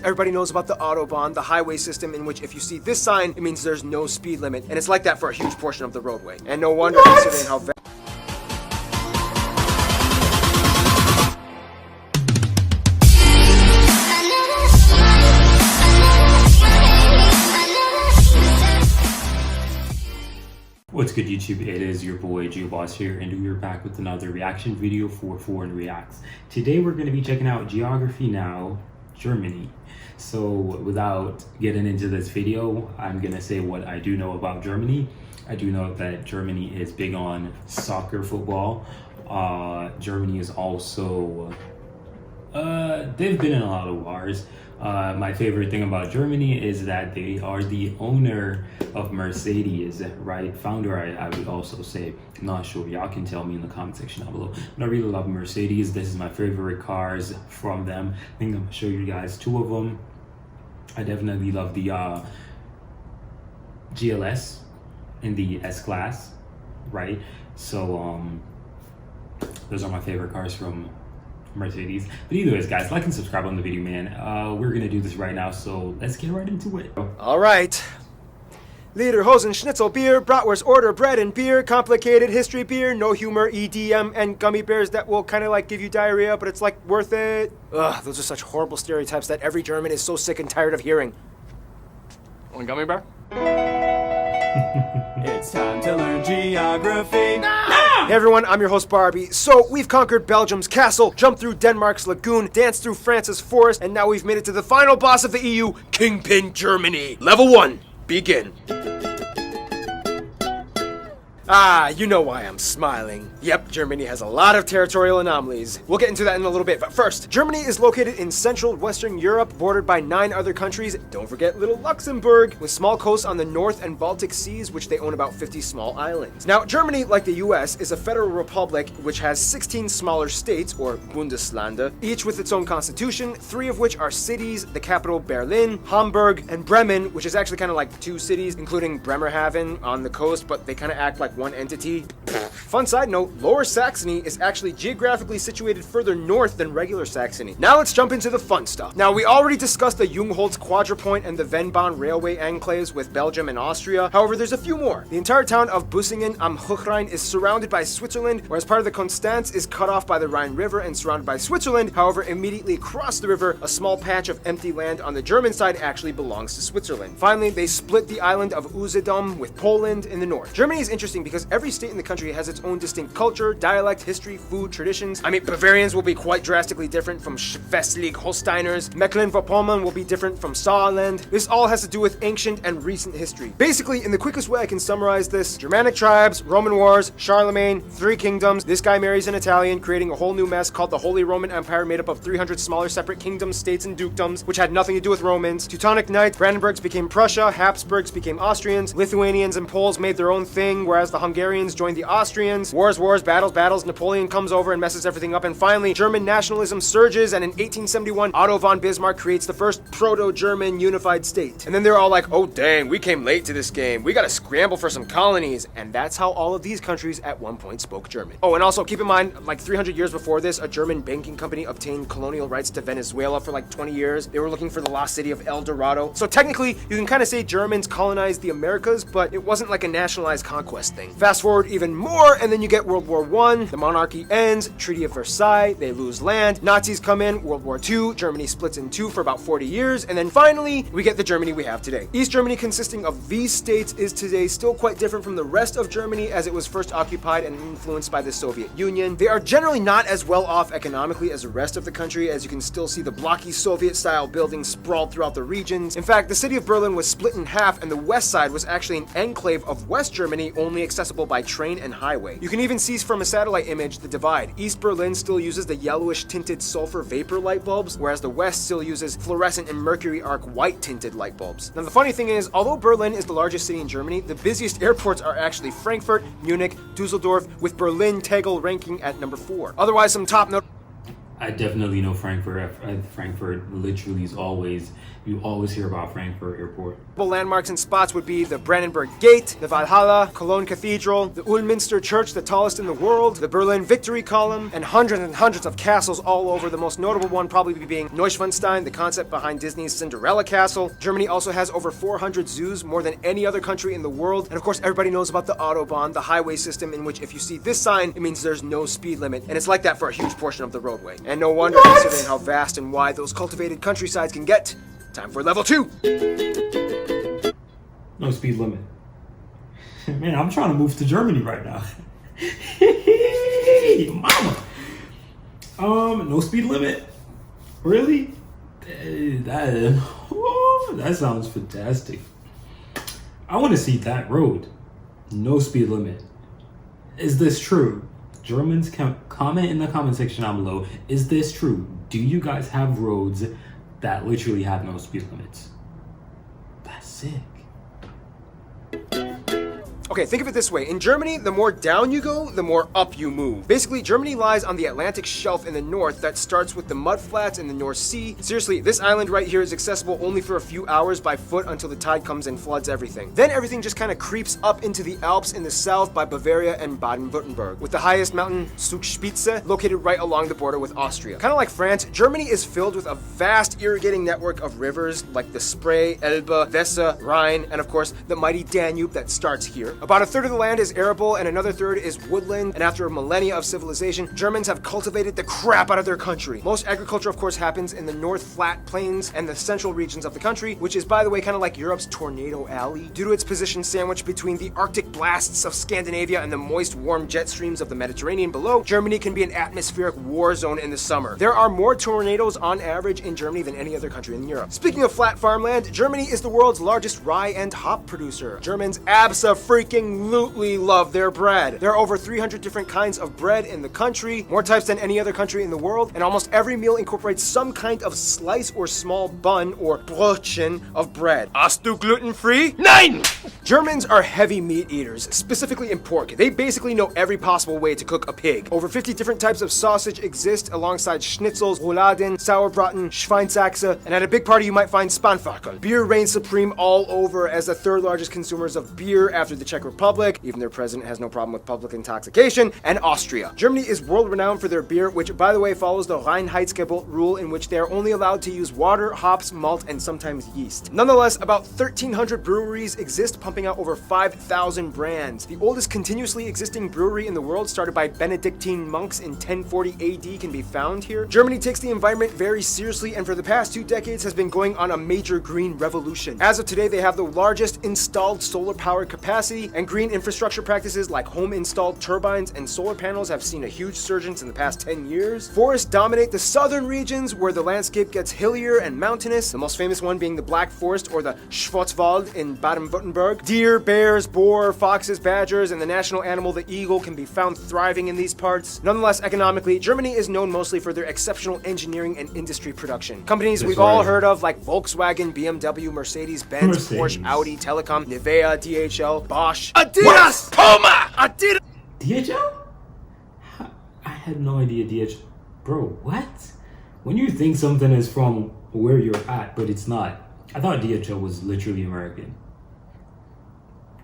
Everybody knows about the Autobahn, the highway system in which if you see this sign, it means there's no speed limit. And it's like that for a huge portion of the roadway. And no wonder, considering how What's good, YouTube? It is your boy GeoBoss here, and we're back with another reaction video for Foreign Reacts. Today we're going to be checking out Geography Now, Germany. So without getting into this video, I'm going to say what I do know about Germany. I do know that Germany is big on soccer, football. Germany is also, they've been in a lot of wars. My favorite thing about Germany is that they are the owner of Mercedes, right? Founder, I would also say. I'm not sure. Y'all can tell me in the comment section down below. But I really love Mercedes. This is my favorite cars from them. I think I'm gonna show you guys two of them. I definitely love the GLS in the S-Class, right? So those are my favorite cars from Mercedes. But either ways, guys, like and subscribe on the video, man. We're gonna do this right now, so let's get right into it. All right. Lederhosen, Schnitzel beer, Bratwurst order, bread and beer, complicated history beer, no humor, EDM, and gummy bears that will kind of like give you diarrhea, but it's like worth it. Ugh, those are such horrible stereotypes that every German is so sick and tired of hearing. One gummy bear? It's time to learn geography. Hey everyone, I'm your host Barbie. So, we've conquered Belgium's castle, jumped through Denmark's lagoon, danced through France's forest, and now we've made it to the final boss of the EU, Kingpin Germany. Level 1, begin. Ah, you know why I'm smiling. Yep, Germany has a lot of territorial anomalies. We'll get into that in a little bit, but first, Germany is located in central Western Europe, bordered by 9 other countries. Don't forget little Luxembourg, with small coasts on the North and Baltic Seas, which they own about 50 small islands. Now, Germany, like the US, is a federal republic which has 16 smaller states, or Bundesländer, each with its own constitution, 3 of which are cities, the capital Berlin, Hamburg, and Bremen, which is actually kind of like 2 cities, including Bremerhaven on the coast, but they kind of act like one entity. Fun side note, Lower Saxony is actually geographically situated further north than regular Saxony. Now let's jump into the fun stuff. Now, we already discussed the Jungholz Quadrupoint and the Vennbahn railway enclaves with Belgium and Austria. However, there's a few more. The entire town of Bussingen am Hochrhein is surrounded by Switzerland, whereas part of the Konstanz is cut off by the Rhine River and surrounded by Switzerland. However, immediately across the river, a small patch of empty land on the German side actually belongs to Switzerland. Finally, they split the island of Usedom with Poland in the north. Germany is interesting because every state in the country has its own distinct culture, dialect, history, food, traditions. I mean, Bavarians will be quite drastically different from Schleswig-Holsteiners. Mecklenburg-Vorpommern will be different from Saarland. This all has to do with ancient and recent history. Basically, in the quickest way I can summarize this, Germanic tribes, Roman wars, Charlemagne, 3 kingdoms, this guy marries an Italian, creating a whole new mess called the Holy Roman Empire made up of 300 smaller separate kingdoms, states, and dukedoms, which had nothing to do with Romans. Teutonic Knights, Brandenburgs became Prussia, Habsburgs became Austrians, Lithuanians and Poles made their own thing, whereas the Hungarians joined the Austrians. Wars, battles, Napoleon comes over and messes everything up, and finally, German nationalism surges, and in 1871, Otto von Bismarck creates the first proto-German unified state. And then they're all like, oh dang, we came late to this game. We gotta scramble for some colonies. And that's how all of these countries at one point spoke German. Oh, and also keep in mind, like 300 years before this, a German banking company obtained colonial rights to Venezuela for like 20 years. They were looking for the lost city of El Dorado. So technically, you can kind of say Germans colonized the Americas, but it wasn't like a nationalized conquest thing. Fast forward even more, and then you get World War I, the monarchy ends, Treaty of Versailles, they lose land, Nazis come in, World War II, Germany splits in 2 for about 40 years, and then finally, we get the Germany we have today. East Germany, consisting of these states, is today still quite different from the rest of Germany as it was first occupied and influenced by the Soviet Union. They are generally not as well off economically as the rest of the country, as you can still see the blocky Soviet-style buildings sprawled throughout the regions. In fact, the city of Berlin was split in half, and the west side was actually an enclave of West Germany, only accessible by train and highway. You can even see from a satellite image the divide. East Berlin still uses the yellowish tinted sulfur vapor light bulbs, whereas the west still uses fluorescent and mercury arc white tinted light bulbs. Now the funny thing is, although Berlin is the largest city in Germany, the busiest airports are actually Frankfurt, Munich, Dusseldorf, with Berlin Tegel ranking at number 4. Otherwise, some top note. I definitely know Frankfurt. Frankfurt literally is always, you always hear about Frankfurt Airport. Landmarks and spots would be the Brandenburg Gate, the Valhalla, Cologne Cathedral, the Ulminster Church, the tallest in the world, the Berlin Victory Column, and hundreds of castles all over. The most notable one probably being Neuschwanstein, the concept behind Disney's Cinderella Castle. Germany also has over 400 zoos, more than any other country in the world. And of course, everybody knows about the Autobahn, the highway system in which if you see this sign, it means there's no speed limit. And it's like that for a huge portion of the roadway. And no wonder, considering how vast and wide those cultivated countrysides can get. Time for level 2. No speed limit. Man, I'm trying to move to Germany right now. Mama. No speed limit? Really? That sounds fantastic. I want to see that road. No speed limit. Is this true? Germans, comment in the comment section down below. Is this true? Do you guys have roads that literally have no speed limits? That's sick. Okay, think of it this way. In Germany, the more down you go, the more up you move. Basically, Germany lies on the Atlantic shelf in the north that starts with the mudflats in the North Sea. Seriously, this island right here is accessible only for a few hours by foot until the tide comes and floods everything. Then everything just kind of creeps up into the Alps in the south by Bavaria and Baden-Württemberg, with the highest mountain, Zugspitze, located right along the border with Austria. Kind of like France, Germany is filled with a vast irrigating network of rivers like the Spree, Elbe, Weser, Rhine, and of course, the mighty Danube that starts here. About a third of the land is arable and another third is woodland, and after a millennia of civilization, Germans have cultivated the crap out of their country. Most agriculture, of course, happens in the North Flat Plains and the central regions of the country, which is, by the way, kind of like Europe's Tornado Alley. Due to its position sandwiched between the Arctic blasts of Scandinavia and the moist, warm jet streams of the Mediterranean below, Germany can be an atmospheric war zone in the summer. There are more tornadoes on average in Germany than any other country in Europe. Speaking of flat farmland, Germany is the world's largest rye and hop producer. Germans abso-freaking-lutely love their bread. There are over 300 different kinds of bread in the country, more types than any other country in the world, and almost every meal incorporates some kind of slice or small bun or Brötchen of bread. Hast du gluten-free? Nein! Germans are heavy meat eaters, specifically in pork. They basically know every possible way to cook a pig. Over 50 different types of sausage exist alongside schnitzels, rouladen, sauerbraten, Schweinsachse, and at a big party you might find Spanferkel. Beer reigns supreme all over as the third largest consumers of beer after the Czech Republic. Even their president has no problem with public intoxication, and Austria. Germany is world-renowned for their beer, which, by the way, follows the Reinheitsgebot rule in which they are only allowed to use water, hops, malt, and sometimes yeast. Nonetheless, about 1,300 breweries exist, pumping out over 5,000 brands. The oldest continuously existing brewery in the world, started by Benedictine monks in 1040 AD, can be found here. Germany takes the environment very seriously, and for the past 2 decades has been going on a major green revolution. As of today, they have the largest installed solar power capacity, and green infrastructure practices like home-installed turbines and solar panels have seen a huge surge in the past 10 years. Forests dominate the southern regions where the landscape gets hillier and mountainous, the most famous one being the Black Forest or the Schwarzwald in Baden-Württemberg. Deer, bears, boar, foxes, badgers, and the national animal, the eagle, can be found thriving in these parts. Nonetheless, economically, Germany is known mostly for their exceptional engineering and industry production. Companies we've all heard of like Volkswagen, BMW, Mercedes-Benz, Porsche, Audi, Telecom, Nivea, DHL, Bosch, Adidas, Puma, Adidas. DHL? I had no idea DHL. Bro, what? When you think something is from where you're at, but it's not. I thought DHL was literally American.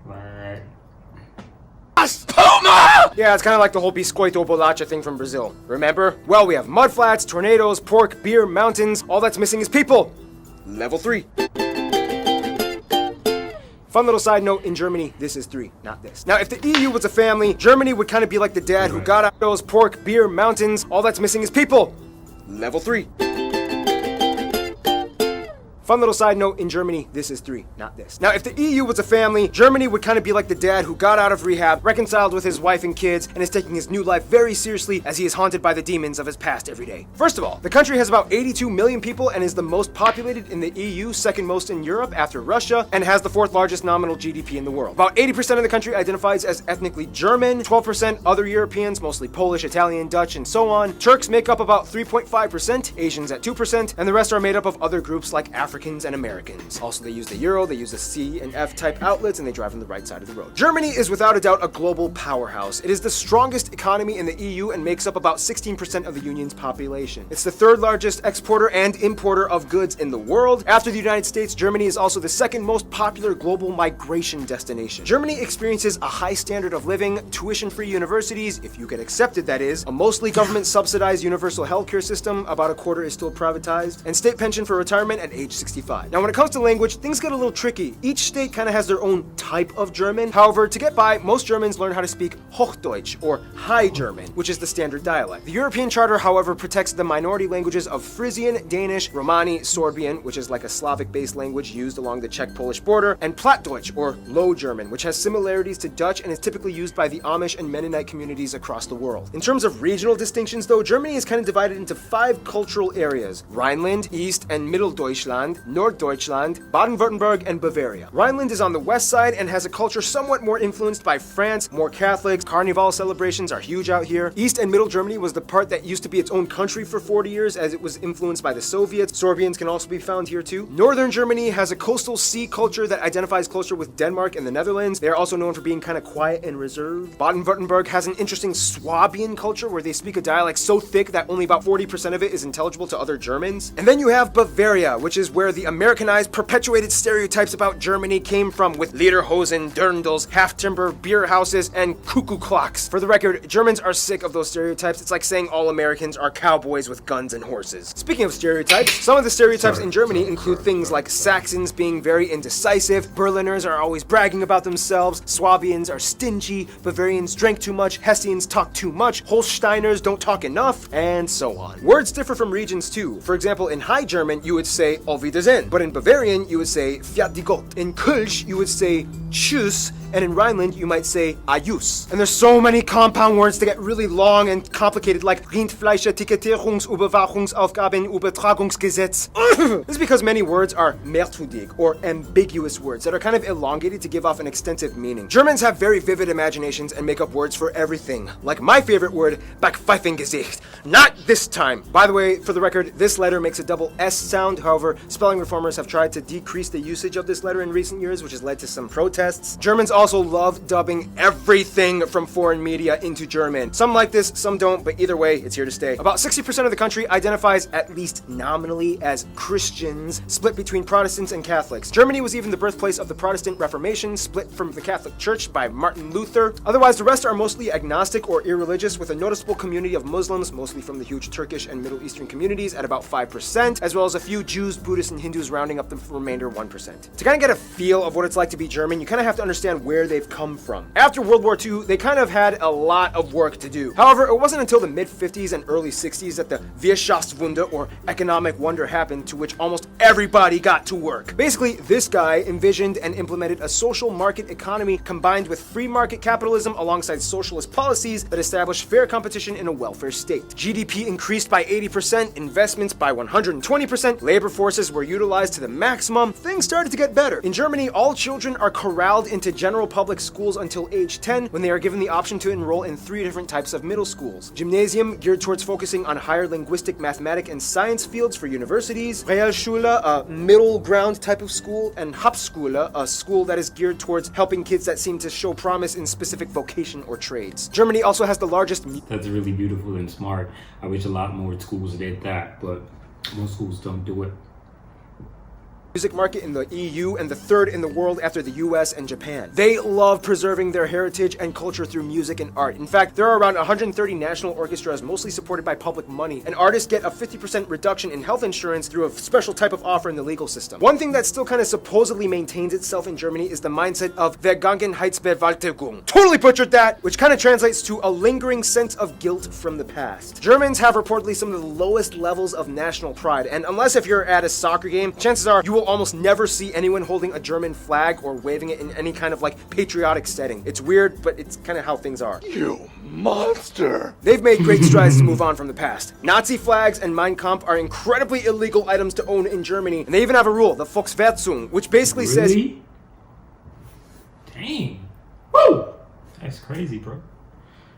What? Puma! Yeah, it's kind of like the whole Biscoito Bolacha thing from Brazil. Remember? Well, we have mudflats, tornadoes, pork, beer, mountains. All that's missing is people. Level 3. Fun little side note, in Germany, this is 3, not this. Now, if the EU was a family, Germany would kind of be like the dad who got out those pork, beer, mountains. All that's missing is people. Level 3. Fun little side note, in Germany, this is 3, not this. Now, if the EU was a family, Germany would kind of be like the dad who got out of rehab, reconciled with his wife and kids, and is taking his new life very seriously as he is haunted by the demons of his past every day. First of all, the country has about 82 million people and is the most populated in the EU, second most in Europe after Russia, and has the 4th largest nominal GDP in the world. About 80% of the country identifies as ethnically German, 12% other Europeans, mostly Polish, Italian, Dutch, and so on. Turks make up about 3.5%, Asians at 2%, and the rest are made up of other groups like African Africans and Americans. Also, they use the euro, they use the C and F type outlets, and they drive on the right side of the road. Germany is without a doubt a global powerhouse. It is the strongest economy in the EU and makes up about 16% of the Union's population. It's the third largest exporter and importer of goods in the world. After the United States, Germany is also the second most popular global migration destination. Germany experiences a high standard of living, tuition-free universities, if you get accepted that is, a mostly government-subsidized universal healthcare system, about a quarter is still privatized, and state pension for retirement at age 65. Now when it comes to language, things get a little tricky. Each state kind of has their own type of German. However, to get by, most Germans learn how to speak Hochdeutsch, or High German, which is the standard dialect. The European Charter, however, protects the minority languages of Frisian, Danish, Romani, Sorbian, which is like a Slavic-based language used along the Czech-Polish border, and Plattdeutsch, or Low German, which has similarities to Dutch and is typically used by the Amish and Mennonite communities across the world. In terms of regional distinctions, though, Germany is kind of divided into 5 cultural areas: Rhineland, East and Mitteldeutschland, Norddeutschland, Baden-Württemberg, and Bavaria. Rhineland is on the west side and has a culture somewhat more influenced by France, more Catholics, Carnival celebrations are huge out here. East and Middle Germany was the part that used to be its own country for 40 years as it was influenced by the Soviets. Sorbians can also be found here too. Northern Germany has a coastal sea culture that identifies closer with Denmark and the Netherlands. They are also known for being kind of quiet and reserved. Baden-Württemberg has an interesting Swabian culture where they speak a dialect so thick that only about 40% of it is intelligible to other Germans. And then you have Bavaria, which is where the Americanized, perpetuated stereotypes about Germany came from, with Lederhosen, dirndls, half-timber, beer houses, and cuckoo clocks. For the record, Germans are sick of those stereotypes. It's like saying all Americans are cowboys with guns and horses. Speaking of stereotypes, some of the stereotypes in Germany include things like Saxons being very indecisive, Berliners are always bragging about themselves, Swabians are stingy, Bavarians drink too much, Hessians talk too much, Holsteiners don't talk enough, and so on. Words differ from regions too. For example, in High German, you would say Auf Wiedersehen, but in Bavarian, you would say Fiat die Gott. In Kölsch, you would say Tschüss, and in Rhineland, you might say Ajus. And there's so many compound words that get really long and complicated, like Rindfleisch, Etikettierungs-, Überwachungsaufgaben, Übertragungsgesetz. This is because many words are merkwürdig, or ambiguous words, that are kind of elongated to give off an extensive meaning. Germans have very vivid imaginations and make up words for everything. Like my favorite word, Backpfeifengesicht. Not this time. By the way, for the record, this letter makes a double S sound. However, spelling reformers have tried to decrease the usage of this letter in recent years, which has led to some protests. Germans also love dubbing everything from foreign media into German. Some like this, some don't, but either way, it's here to stay. About 60% of the country identifies, at least nominally, as Christians, split between Protestants and Catholics. Germany was even the birthplace of the Protestant Reformation, split from the Catholic Church by Martin Luther. Otherwise, the rest are mostly agnostic or irreligious, with a noticeable community of Muslims, mostly from the huge Turkish and Middle Eastern communities, at about 5%, as well as a few Jews, Buddhists, and Hindus rounding up the remainder 1%. To kind of get a feel of what it's like to be German, you kind of have to understand where they've come from. After World War II, they kind of had a lot of work to do. However, it wasn't until the mid-50s and early 60s that the Wirtschaftswunder, or economic wonder, happened, to which almost everybody got to work. Basically, this guy envisioned and implemented a social market economy combined with free market capitalism alongside socialist policies that established fair competition in a welfare state. GDP increased by 80%, investments by 120%, labor forces were utilized to the maximum. Things started to get better. In Germany, all children are corralled into general public schools until age 10, when they are given the option to enroll in 3 different types of middle schools. Gymnasium, geared towards focusing on higher linguistic, mathematic, and science fields for universities. Realschule, a middle ground type of school. And Hauptschule, a school that is geared towards helping kids that seem to show promise in specific vocation or trades. Germany also has the largest... That's really beautiful and smart. I wish a lot more schools did that, but most schools don't do it. music market in the EU and the 3rd in the world after the US and Japan. They love preserving their heritage and culture through music and art. In fact, there are around 130 national orchestras, mostly supported by public money, and artists get a 50% reduction in health insurance through a special type of offer in the legal system. One thing that still kind of supposedly maintains itself in Germany is the mindset of Vergangenheitsbewältigung. Totally butchered that, which kind of translates to a lingering sense of guilt from the past. Germans have reportedly some of the lowest levels of national pride, and unless if you're at a soccer game, chances are you will almost never see anyone holding a German flag or waving it in any kind of like patriotic setting. It's weird, but it's kind of how things are. You monster! They've made great strides to move on from the past. Nazi flags and Mein Kampf are incredibly illegal items to own in Germany, and they even have a rule, the Volksverhetzung, which basically says... Dang. Woo! That's crazy, bro.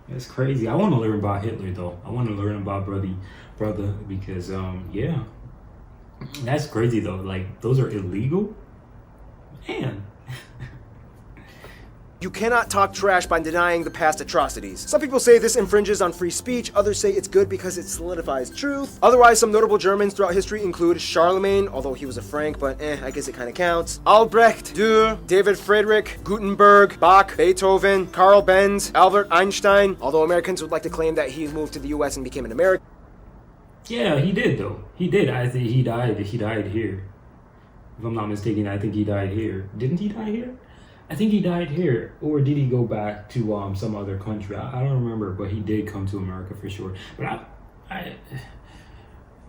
That's crazy. I want to learn about Hitler, though. I want to learn about brother, because, yeah. That's crazy though. Like, those are illegal? Man. You cannot talk trash by denying the past atrocities. Some people say this infringes on free speech, others say it's good because it solidifies truth. Otherwise, some notable Germans throughout history include Charlemagne, although he was a Frank, but I guess it kind of counts. Albrecht, Dürer, David Friedrich, Gutenberg, Bach, Beethoven, Karl Benz, Albert Einstein, although Americans would like to claim that he moved to the US and became an American. Yeah, he did though. He did. I think he died here. If I'm not mistaken, I think he died here. Didn't he die here? I think he died here, or did he go back to some other country? I don't remember, but he did come to America for sure. But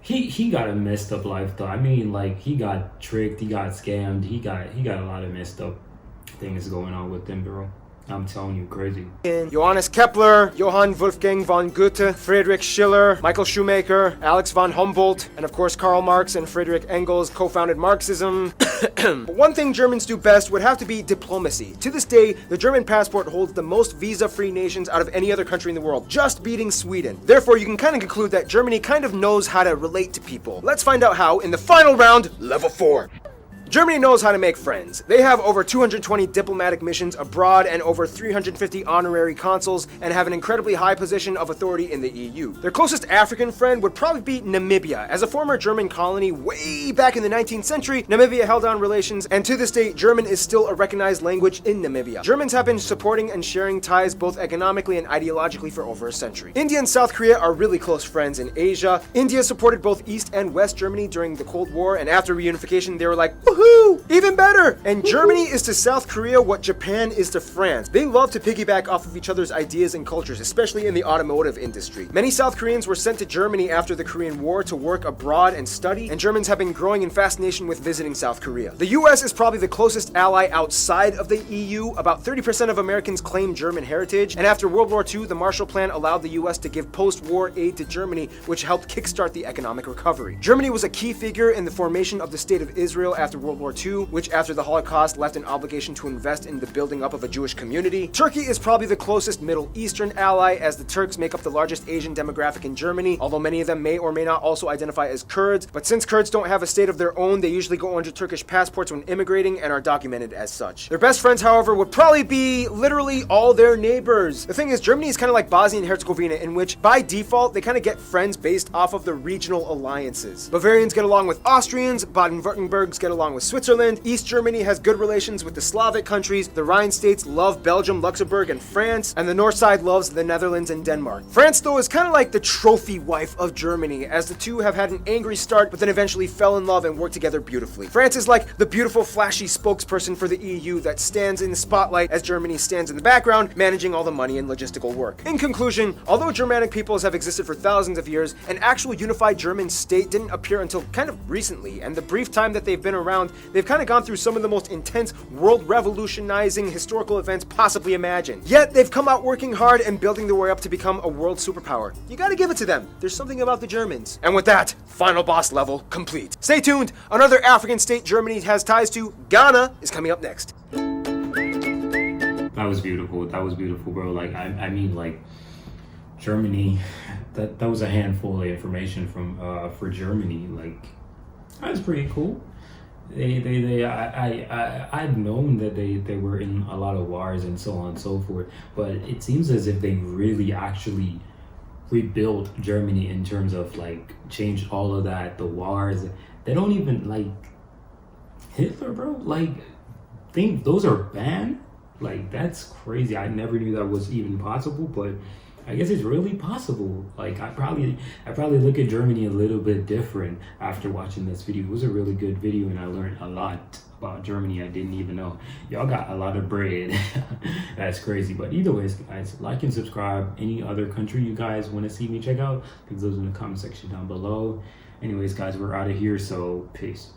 he got a messed up life though. I mean, like, he got tricked, he got scammed, he got a lot of messed up things going on with him, bro. I'm telling you, crazy. Johannes Kepler, Johann Wolfgang von Goethe, Friedrich Schiller, Michael Schumacher, Alex von Humboldt, and of course Karl Marx and Friedrich Engels co-founded Marxism. But one thing Germans do best would have to be diplomacy. To this day, the German passport holds the most visa-free nations out of any other country in the world, just beating Sweden. Therefore, you can kind of conclude that Germany kind of knows how to relate to people. Let's find out how in the final round, level 4. Germany knows how to make friends. They have over 220 diplomatic missions abroad and over 350 honorary consuls and have an incredibly high position of authority in the EU. Their closest African friend would probably be Namibia. As a former German colony way back in the 19th century, Namibia held on relations, and to this day, German is still a recognized language in Namibia. Germans have been supporting and sharing ties both economically and ideologically for over a century. India and South Korea are really close friends in Asia. India supported both East and West Germany during the Cold War, and after reunification, they were like, woohoo! Even better! And Germany is to South Korea what Japan is to France. They love to piggyback off of each other's ideas and cultures, especially in the automotive industry. Many South Koreans were sent to Germany after the Korean War to work abroad and study, and Germans have been growing in fascination with visiting South Korea. The US is probably the closest ally outside of the EU. About 30% of Americans claim German heritage, and after World War II, the Marshall Plan allowed the US to give post-war aid to Germany, which helped kickstart the economic recovery. Germany was a key figure in the formation of the State of Israel after World War II, which after the Holocaust left an obligation to invest in the building up of a Jewish community. Turkey is probably the closest Middle Eastern ally, as the Turks make up the largest Asian demographic in Germany, although many of them may or may not also identify as Kurds. But since Kurds don't have a state of their own, they usually go under Turkish passports when immigrating and are documented as such. Their best friends, however, would probably be literally all their neighbors. The thing is, Germany is kind of like Bosnia and Herzegovina, in which by default they kind of get friends based off of the regional alliances. Bavarians get along with Austrians, Baden-Württembergs get along with Switzerland, East Germany has good relations with the Slavic countries, the Rhine states love Belgium, Luxembourg, and France, and the North side loves the Netherlands and Denmark. France, though, is kind of like the trophy wife of Germany, as the two have had an angry start but then eventually fell in love and worked together beautifully. France is like the beautiful, flashy spokesperson for the EU that stands in the spotlight as Germany stands in the background, managing all the money and logistical work. In conclusion, although Germanic peoples have existed for thousands of years, an actual unified German state didn't appear until kind of recently, and the brief time that they've been around, they've kind of gone through some of the most intense, world-revolutionizing historical events possibly imagined. Yet, they've come out working hard and building their way up to become a world superpower. You gotta give it to them. There's something about the Germans. And with that, final boss level complete. Stay tuned. Another African state Germany has ties to, Ghana, is coming up next. That was beautiful. That was beautiful, bro. Like, I mean, like, Germany, that was a handful of information from for Germany. Like, that was pretty cool. I'd known that they were in a lot of wars and so on and so forth, but it seems as if they really actually rebuilt Germany in terms of like changed all of that, the wars. They don't even like Hitler, bro. Like, think those are banned. Like, that's crazy. I never knew that was even possible, but I guess it's really possible. Like, I probably look at Germany a little bit different after watching this video. It was a really good video and I learned a lot about Germany I didn't even know. Y'all got a lot of bread. That's crazy. But either ways, guys, like and subscribe. Any other country you guys want to see me check out, leave those in the comment section down below. Anyways, guys, we're out of here, so peace.